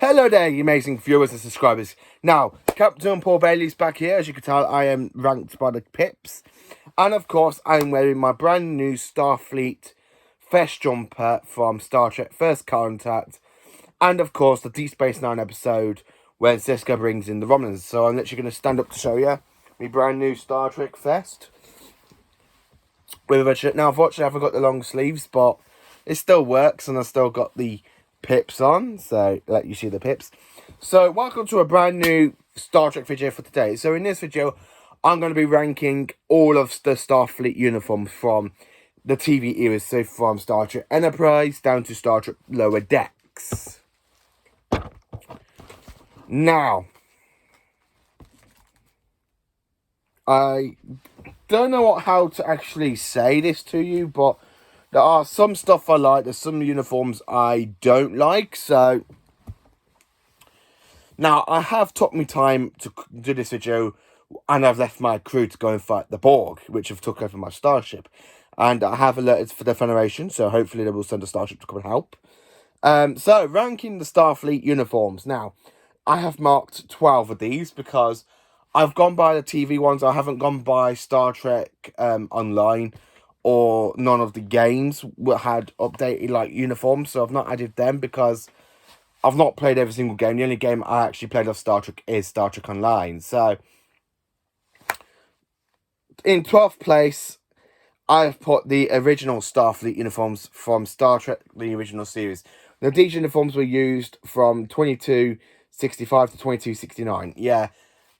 Hello there, you amazing viewers and subscribers. Now, Captain Paul Bailey's back here. As you can tell, I am ranked by the pips. And of course, I'm wearing my brand new Starfleet Fest jumper from Star Trek First Contact. And of course, the Deep Space Nine episode where Sisko brings in the Romulans. So I'm literally going to stand up to show you my brand new Star Trek Fest. With a red shirt. Now, unfortunately, I haven't got the long sleeves, but it still works. And I've still got the pips on, so let you see the pips. So welcome to a brand new Star Trek video for today. So in this video, I'm going to be ranking all of the Starfleet uniforms from the TV eras, so from Star Trek Enterprise down to Star Trek Lower Decks. Now, I don't know how to actually say this to you, but there are some stuff I like, there's some uniforms I don't like, so now I have took me time to do this video, and I've left my crew to go and fight the Borg, which have took over my starship, and I have alerted for the Federation, so hopefully they will send a starship to come and help. So ranking the Starfleet uniforms. Now, I have marked 12 of these because I've gone by the TV ones. I haven't gone by Star Trek Online, or none of the games had updated like uniforms, so I've not added them because I've not played every single game. The only game I actually played of Star Trek is Star Trek Online. So in 12th place, I've put the original Starfleet uniforms from Star Trek, the original series. Now, these uniforms were used from 2265 to 2269. Yeah,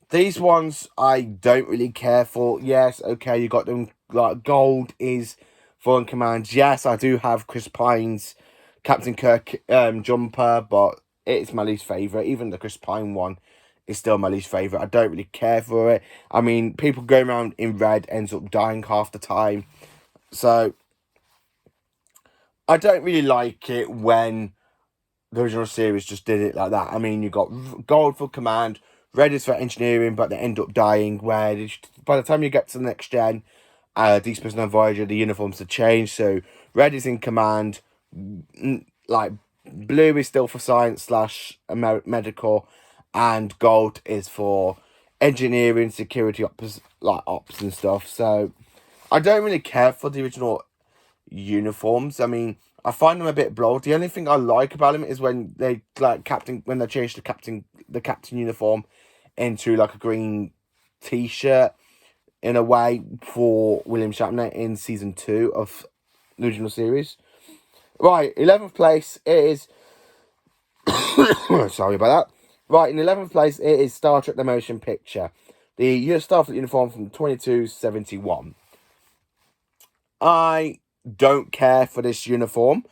these ones I don't really care for. Yes, okay, you got them. Like, gold is for command. Yes, I do have Chris Pine's Captain Kirk jumper, but it's my least favourite. Even the Chris Pine one is still my least favourite. I don't really care for it. I mean, people going around in red ends up dying half the time. So, I don't really like it when the original series just did it like that. I mean, you got gold for command, red is for engineering, but they end up dying. Where by the time you get to the next gen, Deep Space Nine Voyager, the uniforms have changed. So red is in command, like blue is still for science / medical, and gold is for engineering, security ops, like ops and stuff. So I don't really care for the original uniforms. I mean, I find them a bit bland. The only thing I like about them is when they when they change the captain uniform into like a green t-shirt in a way for William Shatner in season 2 of the original series. Right, 11th place it is sorry about that. Right, in 11th place it is Star Trek the Motion Picture. The US Starfleet uniform from 2271. I don't care for this uniform.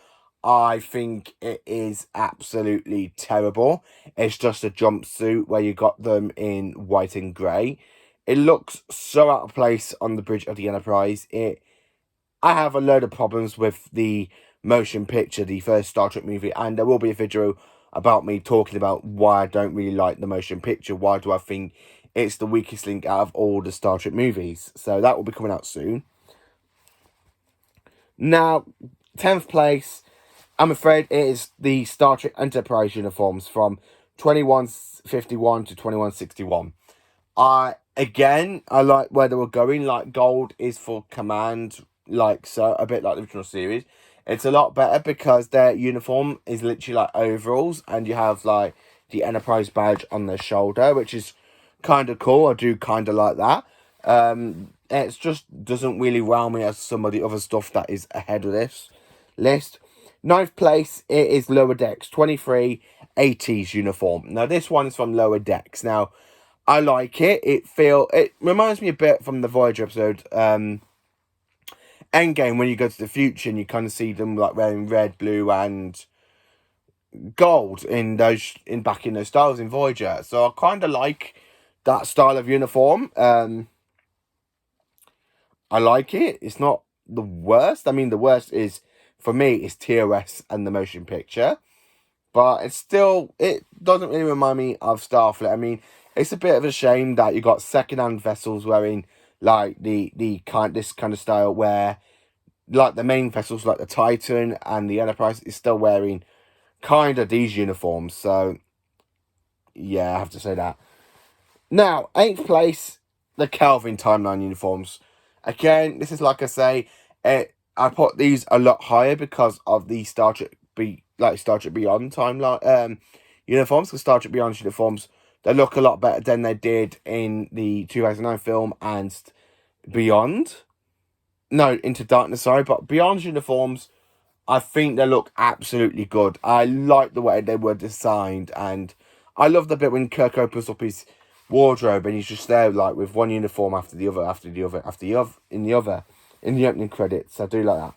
I think it is absolutely terrible. It's just a jumpsuit where you got them in white and grey. It looks so out of place on the bridge of the Enterprise. I have a load of problems with the motion picture, the first Star Trek movie, and there will be a video about me talking about why I don't really like the motion picture. Why do I think it's the weakest link out of all the Star Trek movies? So that will be coming out soon. Now, 10th place, I'm afraid it is the Star Trek Enterprise uniforms from 2151 to 2161. I like where they were going. Like, gold is for command, like so, a bit like the original series. It's a lot better because their uniform is literally like overalls, and you have like the Enterprise badge on their shoulder, which is kind of cool. I do kind of like that. It just doesn't really wow me as some of the other stuff that is ahead of this list. 9th place, it is Lower Decks, 2380s uniform. Now, this one is from Lower Decks. Now, I like it. It reminds me a bit from the Voyager episode, Endgame, when you go to the future and you kind of see them like wearing red, blue, and gold back in those styles in Voyager. So I kind of like that style of uniform. I like it. It's not the worst. I mean, the worst is, for me, is TOS and the motion picture. But it doesn't really remind me of Starfleet. I mean, it's a bit of a shame that you got second-hand vessels wearing like this kind of style, where like the main vessels like the Titan and the Enterprise is still wearing kind of these uniforms. So Yeah, I have to say that. Now, 8th place, the Kelvin Timeline uniforms. Again, this is like I say, I put these a lot higher because of the Star Trek Beyond timeline uniforms. Because Star Trek Beyond uniforms, they look a lot better than they did in the 2009 film and Beyond. No, Into Darkness, sorry, but Beyond uniforms, I think they look absolutely good. I like the way they were designed, and I love the bit when Kirk opens up his wardrobe and he's just there like with one uniform after the other, in the opening credits. I do like that.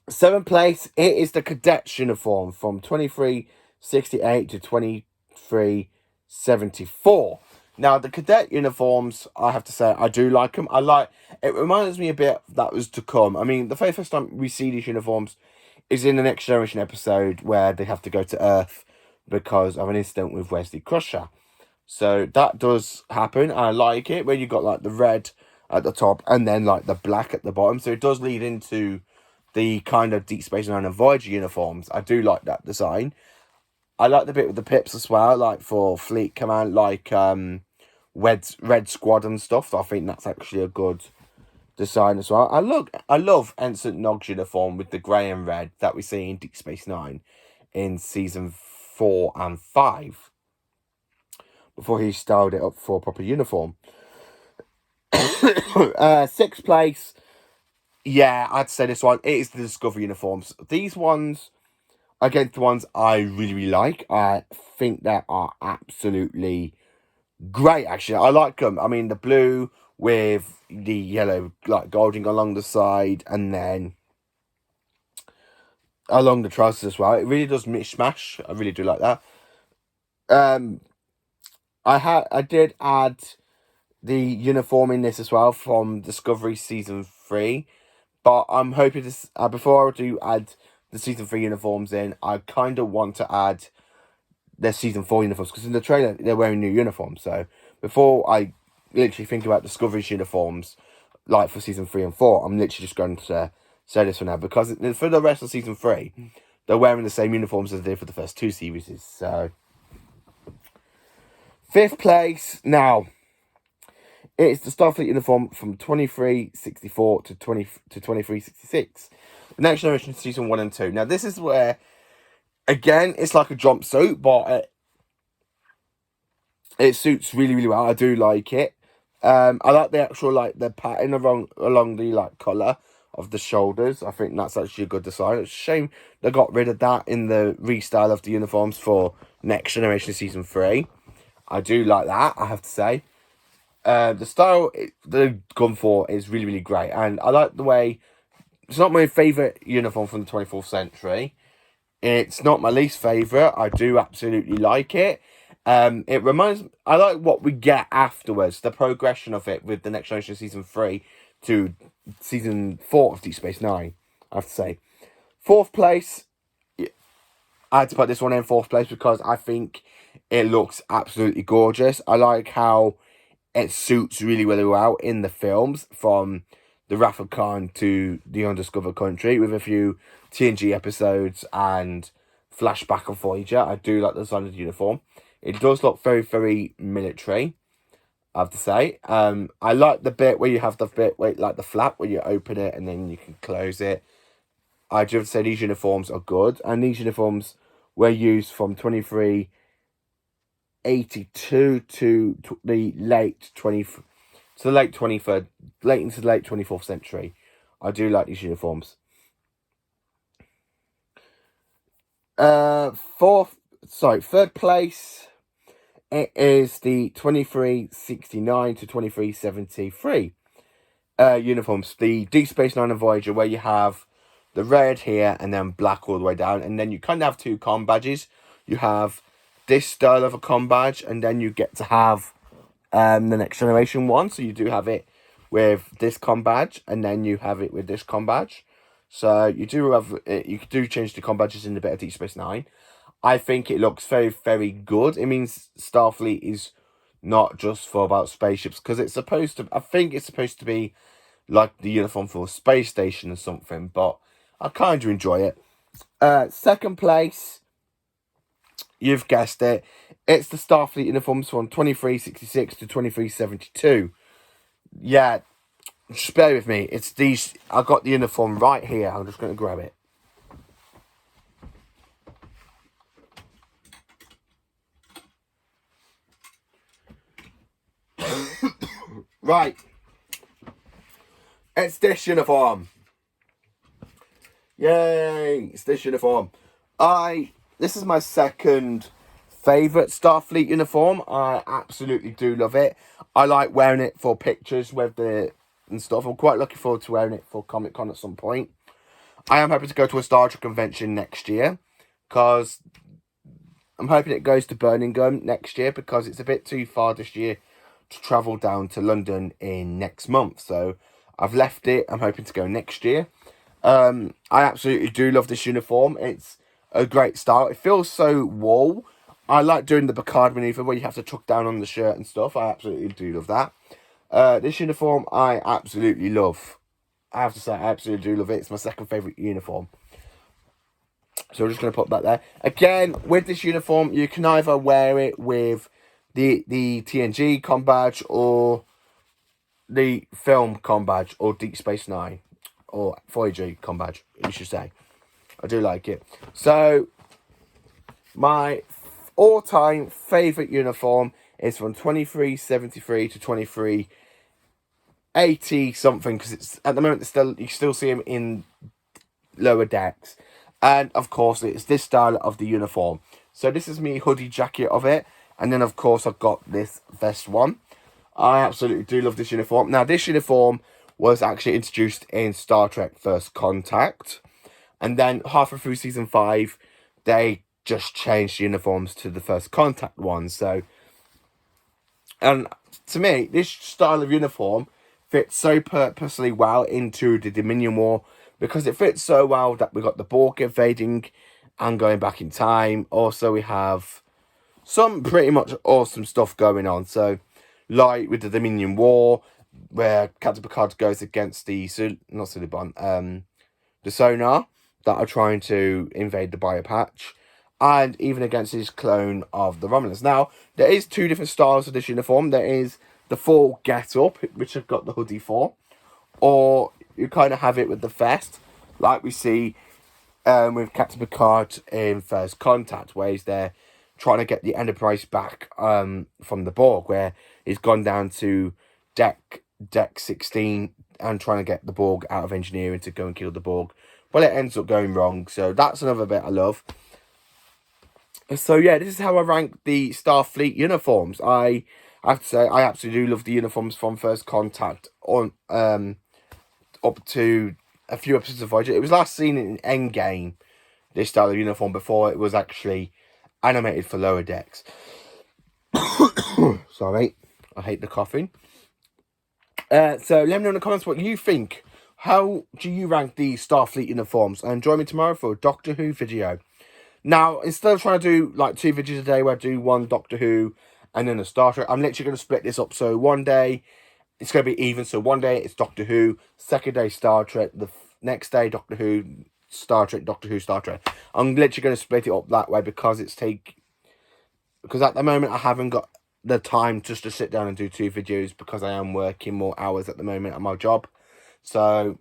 7th place, it is the Cadets uniform from 2368 to 2374. Now, the cadet uniforms, I have to say, I do like them. It reminds me a bit that was to come. I mean, the very first time we see these uniforms is in the Next Generation episode where they have to go to Earth because of an incident with Wesley Crusher. So that does happen. I like it, where you got like the red at the top and then like the black at the bottom. So it does lead into the kind of Deep Space Nine and Voyager uniforms. I do like that design. I like the bit with the pips as well, like for Fleet Command, like Red Squad and stuff. I think that's actually a good design as well. I love Ensign Nog's uniform with the grey and red that we see in Deep Space Nine in season 4 and 5. Before he styled it up for a proper uniform. 6th place. Yeah, I'd say this one. It is the Discovery uniforms. These ones, again, the ones I really, really like. I think they are absolutely great, actually. I like them. I mean, the blue with the yellow, like, golding along the side, and then along the trousers as well. It really does mishmash. I really do like that. I did add the uniform in this as well from Discovery Season 3. But I'm hoping this, before I do add the Season 3 uniforms in, I kind of want to add their Season 4 uniforms. Because in the trailer, they're wearing new uniforms. So before I literally think about Discovery's uniforms, like for Season 3 and 4, I'm literally just going to say this for now. Because for the rest of Season 3, they're wearing the same uniforms as they did for the first 2 series. So 5th place, now, it's the Starfleet uniform from 2364 to 2366. The Next Generation Season 1 and 2. Now, this is where, again, it's like a jumpsuit, but it suits really, really well. I do like it. I like the actual, like, the pattern along the, like, colour of the shoulders. I think that's actually a good design. It's a shame they got rid of that in the restyle of the uniforms for Next Generation Season 3. I do like that, I have to say. The style they've gone for is really, really great. And I like the way... It's not my favourite uniform from the 24th century. It's not my least favourite. I do absolutely like it. It reminds... I like what we get afterwards. The progression of it with the Next Generation Season 3 to Season 4 of Deep Space Nine, I have to say. 4th place... I had to put this one in 4th place because I think it looks absolutely gorgeous. I like how it suits really, really well in the films, from the Wrath of Khan to the Undiscovered Country, with a few TNG episodes and flashback of Voyager. I do like the design of the uniform. It does look very, very military, I have to say. I like the bit where you have the bit where, like the flap, where you open it and then you can close it. I do have to say these uniforms are good, and these uniforms were used from 2382 to the late 20th, to the late 23rd, late into the late 24th century. I do like these uniforms. Third place, it is the 2369 to 2373 uniforms. The Deep Space Nine and Voyager, where you have the red here and then black all the way down, and then you kind of have 2 comm badges. You have this style of a comm badge, and then you get to have the Next Generation one. So you do have it with this comm badge, and then you have it with this comm badge. So you do have you do change the comm badges in the bit of Deep Space Nine. I think it looks very, very good. It means Starfleet is not just for about spaceships, because it's supposed to. I think it's supposed to be like the uniform for a space station or something, but I kind of enjoy it. 2nd place, you've guessed it. It's the Starfleet uniforms from 2366 to 2372. Yeah, just bear with me. It's these. I got the uniform right here. I'm just going to grab it. Right. It's this uniform. Yay! It's this uniform. This is my second favourite Starfleet uniform. I absolutely do love it. I like wearing it for pictures and stuff. I'm quite looking forward to wearing it for Comic Con at some point. I am hoping to go to a Star Trek convention next year, because I'm hoping it goes to Birmingham next year, because it's a bit too far this year to travel down to London in next month. So I've left it. I'm hoping to go next year. I absolutely do love this uniform. It's a great style. It feels so wool. I like doing the Picard maneuver where you have to tuck down on the shirt and stuff. I absolutely do love that. This uniform I absolutely love. I have to say, I absolutely do love it. It's my second favourite uniform. So we're just going to put that there. Again, with this uniform, you can either wear it with the TNG com badge, or the film com badge, or Deep Space Nine, or Voyager com badge, you should say. I do like it. So, my all-time favourite uniform is from 2373 to 2380 something, because it's at the moment you still see them in lower decks. And of course, it's this style of the uniform. So this is me hoodie jacket of it, and then of course I've got this vest one. I absolutely do love this uniform. Now, this uniform was actually introduced in Star Trek First Contact, and then halfway through season 5, they just changed the uniforms to the First Contact ones. So, and to me, this style of uniform fits so purposely well into the Dominion War, because it fits so well that we got the Borg invading and going back in time. Also, we have some pretty much awesome stuff going on. So, like with the Dominion War, where Captain Picard goes against the Sonar that are trying to invade the Biopatch, and even against his clone of the Romulans. Now, there is two different styles of this uniform. There is the full get-up, which I've got the hoodie for, or you kind of have it with the vest, like we see with Captain Picard in First Contact, where he's there trying to get the Enterprise back from the Borg, where he's gone down to deck 16 and trying to get the Borg out of engineering to go and kill the Borg. Well, it ends up going wrong, so that's another bit I love. So yeah, this is how I rank the Starfleet uniforms. I have to say, I absolutely do love the uniforms from First Contact on up to a few episodes of Voyager. It was last seen in Endgame, this style of uniform, before it was actually animated for lower decks. Sorry, I hate the coughing. So let me know in the comments what you think. How do you rank the Starfleet uniforms? And join me tomorrow for a Doctor Who video. Now, instead of trying to do like 2 videos a day where I do one Doctor Who and then a Star Trek, I'm literally going to split this up. So one day it's going to be even. So one day it's Doctor Who, second day Star Trek, the next day Doctor Who, Star Trek, Doctor Who, Star Trek. I'm literally going to split it up that way, because because at the moment I haven't got the time just to sit down and do 2 videos, because I am working more hours at the moment at my job. So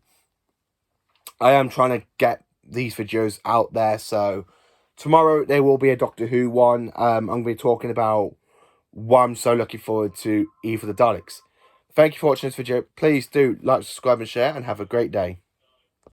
I am trying to get these videos out there. So tomorrow there will be a Doctor Who one. I'm going to be talking about why I'm so looking forward to Eve of the Daleks. Thank you for watching this video. Please do like, subscribe and share, and have a great day.